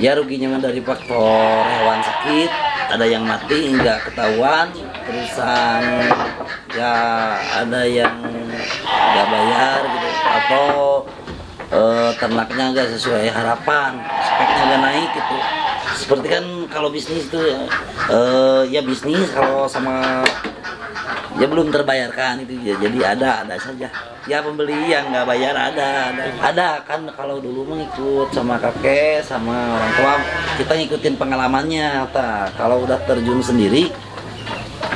Ya ruginya mah dari faktor hewan sakit, ada yang mati nggak ketahuan, terusan ya ada yang nggak bayar gitu, atau ternaknya nggak sesuai harapan, speknya nggak naik gitu. Seperti kan kalau bisnis itu ya bisnis kalau sama ya belum terbayarkan itu ya, jadi ada saja ya pembeli yang nggak bayar, ada kan. Kalau dulu mengikut sama kakek sama orang tua kita ngikutin pengalamannya. Kalau udah terjun sendiri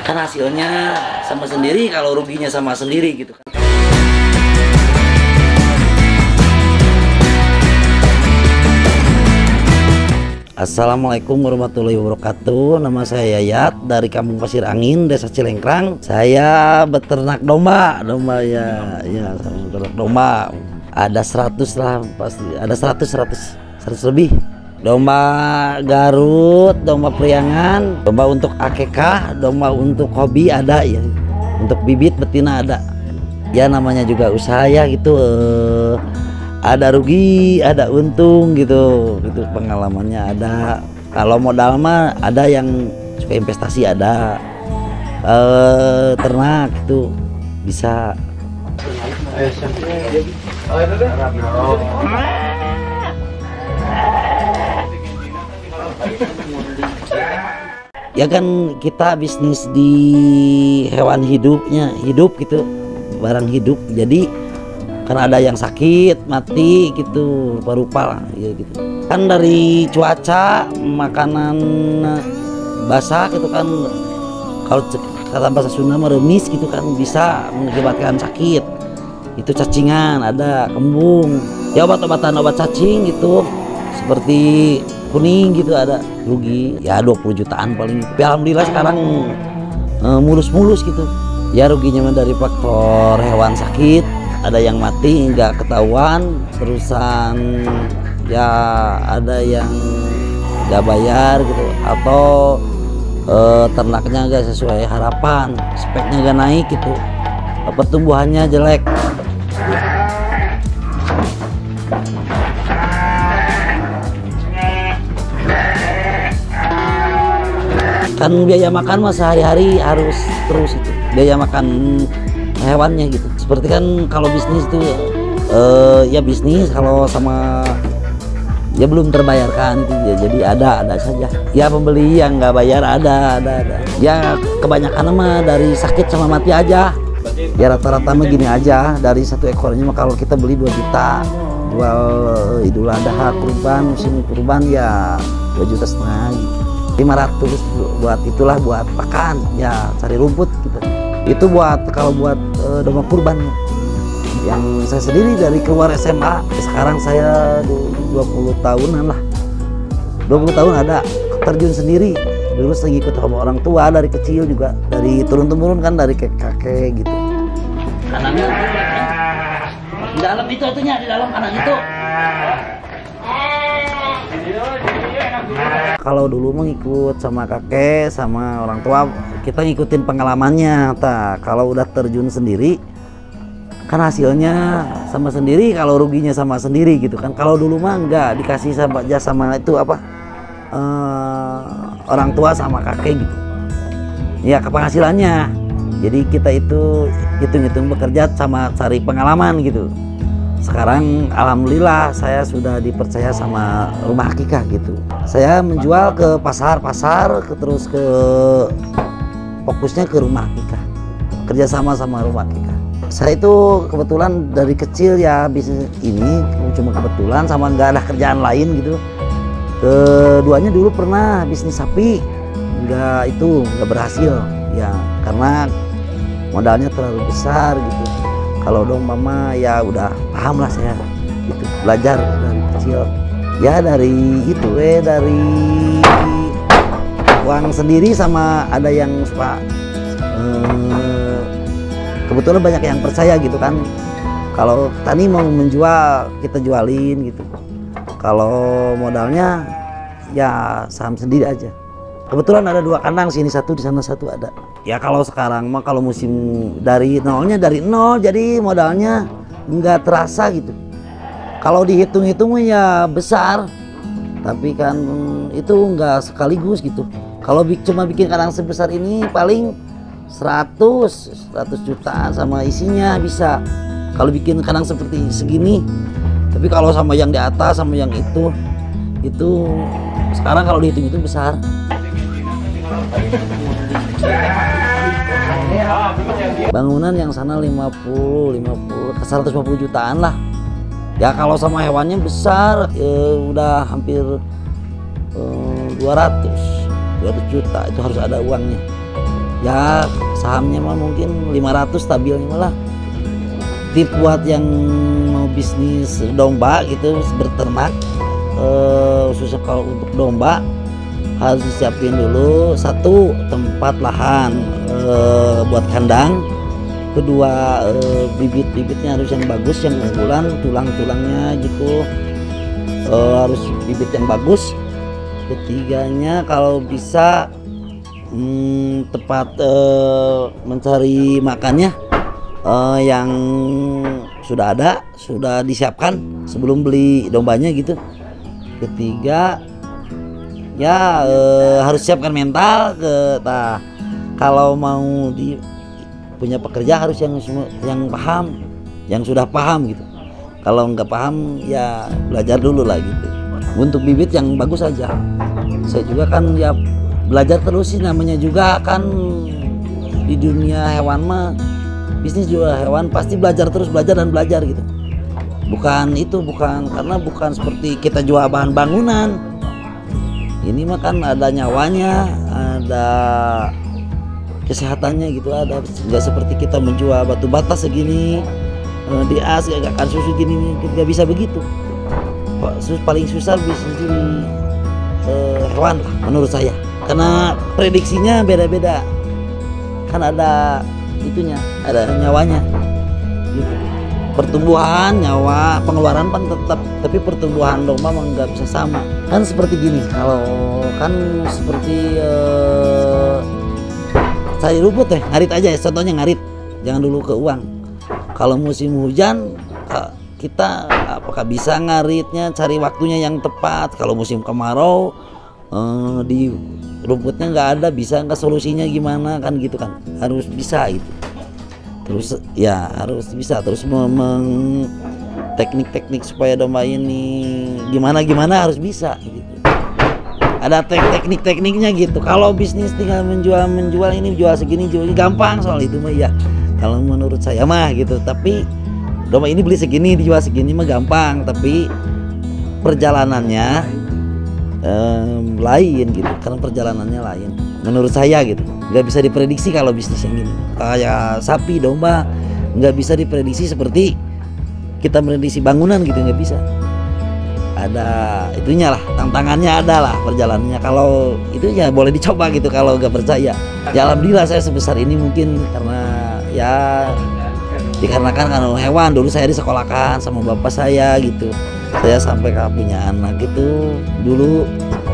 kan hasilnya sama sendiri, kalau ruginya sama sendiri gitu kan. Assalamualaikum warahmatullahi wabarakatuh. Nama saya Yayat dari Kampung Pasir Angin, Desa Cilengkrang. Saya beternak domba ya beternak domba. Ada 100 lah pasti, ada 100 lebih. Domba Garut, domba Priangan, domba untuk akekah, domba untuk hobi ada ya. Untuk bibit betina ada. Ya namanya juga usaha ya gitu. Ada rugi, ada untung gitu pengalamannya ada. Kalau modal mah ada yang suka investasi, ada ternak itu bisa. Ya kan kita bisnis di hewan hidup gitu, barang hidup, jadi kan ada yang sakit mati gitu paru-paru ya gitu kan. Dari cuaca, makanan basah gitu kan, kalau kata bahasa Sunda meremis gitu kan, bisa mengakibatkan sakit. Itu cacingan, ada kembung ya, obat cacing gitu seperti kuning gitu ada rugi ya 20 jutaan paling. Tapi alhamdulillah sekarang mulus gitu ya. Ruginya dari faktor hewan sakit, ada yang mati nggak ketahuan, terusan ya ada yang nggak bayar gitu, atau ternaknya nggak sesuai harapan, speknya nggak naik gitu, pertumbuhannya jelek. Kan biaya makan mah sehari-hari harus terus itu, biaya makan hewannya gitu. Seperti kan kalau bisnis itu ya bisnis kalau sama ya belum terbayarkan itu ya, jadi ada saja ya pembeli yang nggak bayar, ada ya. Kebanyakan mah dari sakit sama mati aja ya, rata-rata mah gini aja. Dari satu ekornya mah kalau kita beli 2 juta, jual Idul Adha kurban, musim kurban ya 2,5 juta gitu. 500 buat itulah, buat pakan ya, cari rumput gitu. Itu kalau buat domba kurban yang saya sendiri dari keluar SMA sekarang saya 20 tahunan lah, 20 tahun ada terjun sendiri. Dulu saya ikut sama orang tua dari kecil juga, dari turun-temurun kan, dari kakek gitu. Kanannya di dalam itu, artinya di dalam kanan itu. Kalau dulu mengikut sama kakek sama orang tua kita ngikutin pengalamannya. Kalau udah terjun sendiri kan hasilnya sama sendiri, kalau ruginya sama sendiri gitu kan. Kalau dulu mah nggak dikasih sama itu apa orang tua sama kakek gitu ya, ke penghasilannya. Jadi kita itu hitung-hitung bekerja sama cari pengalaman gitu. Sekarang alhamdulillah saya sudah dipercaya sama Rumah Akikah gitu. Saya menjual ke pasar, terus ke fokusnya ke Rumah Akikah, kerjasama sama Rumah Akikah. Saya itu kebetulan dari kecil ya bisnis ini, cuma kebetulan sama nggak ada kerjaan lain gitu. Keduanya dulu pernah bisnis sapi, nggak berhasil ya, karena modalnya terlalu besar gitu. Kalau domba mah ya udah paham lah saya gitu, belajar dari kecil ya, dari itu dari uang sendiri, sama ada yang suka kebetulan banyak yang percaya gitu kan. Kalau tani mau menjual kita jualin gitu, kalau modalnya ya saham sendiri aja. Kebetulan ada 2 kandang, sini 1 di sana 1 ada. Ya kalau sekarang mah kalau musim dari nol, jadi modalnya nggak terasa gitu. Kalau dihitung-hitung ya besar, Tapi kan itu nggak sekaligus gitu. Kalau cuma bikin kandang sebesar ini paling 100 jutaan sama isinya bisa. Kalau bikin kandang seperti segini. Tapi kalau sama yang di atas sama yang itu sekarang kalau dihitung itu besar. Bangunan yang sana 50 ke 150 jutaan lah. Ya kalau sama hewannya besar udah hampir 200 juta, itu harus ada uangnya. Ya sahamnya mah mungkin 500 stabilnya malah. Tip buat yang mau bisnis domba gitu, berternak, khususnya kalau untuk domba harus disiapin dulu satu tempat lahan buat kandang, kedua bibit-bibitnya harus yang bagus, yang unggulan, tulang-tulangnya gitu harus bibit yang bagus. Ketiganya kalau bisa tempat mencari makannya yang sudah disiapkan sebelum beli dombanya gitu. Ketiga ya harus siapkan mental kalau mau punya pekerja harus yang paham, yang sudah paham gitu. Kalau nggak paham ya belajar dulu lah gitu. Untuk bibit yang bagus aja. Saya juga kan ya belajar terus sih, namanya juga kan di dunia hewan mah, bisnis juga hewan pasti belajar terus, belajar dan belajar gitu. Bukan karena bukan seperti kita jual bahan bangunan. Ini mah kan ada nyawanya, ada kesehatannya gitu, ada. Nggak seperti kita menjual batu bata segini di as gak akan susu gini, nggak bisa begitu. Paling susah bisnis di hewan lah menurut saya, karena prediksinya beda-beda kan, ada itunya, ada nyawanya gitu. Pertumbuhan nyawa, pengeluaran kan tetap, tapi pertumbuhan domba memang nggak bisa sama kan. Seperti gini, kalau kan seperti cari rumput ngarit aja ya, contohnya ngarit, jangan dulu ke uang. Kalau musim hujan kita apakah bisa ngaritnya, cari waktunya yang tepat. Kalau musim kemarau di rumputnya nggak ada, bisa nggak, solusinya gimana kan gitu kan, harus bisa gitu. Terus ya harus bisa terus teknik-teknik supaya domba ini gimana harus bisa gitu. Ada teknik-tekniknya gitu. Kalau bisnis tinggal menjual ini, jual segini, jual ini, gampang soal itu mah ya. Kalau menurut saya mah gitu. Tapi domba ini beli segini, dijual segini mah gampang, tapi perjalanannya lain gitu. Karena perjalanannya lain menurut saya gitu. Nggak bisa diprediksi kalau bisnis yang ini. Kayak sapi, domba nggak bisa diprediksi seperti kita memprediksi bangunan gitu, nggak bisa. Ada itunya lah, tantangannya ada lah perjalanannya. Kalau itu ya boleh dicoba gitu, kalau nggak percaya. Ya alhamdulillah saya sebesar ini mungkin karena ya dikarenakan karena hewan. Dulu saya disekolahkan sama bapak saya gitu. Saya sampai punya anak itu dulu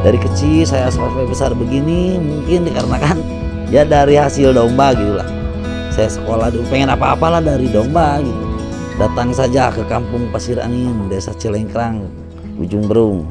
dari kecil, saya sampai besar begini mungkin dikarenakan ya dari hasil domba gitulah. Saya sekolah dulu, pengen apa-apalah dari domba gitu. Datang saja ke kampung Pasir Angin, Desa Cilengkrang, Ujung Berung.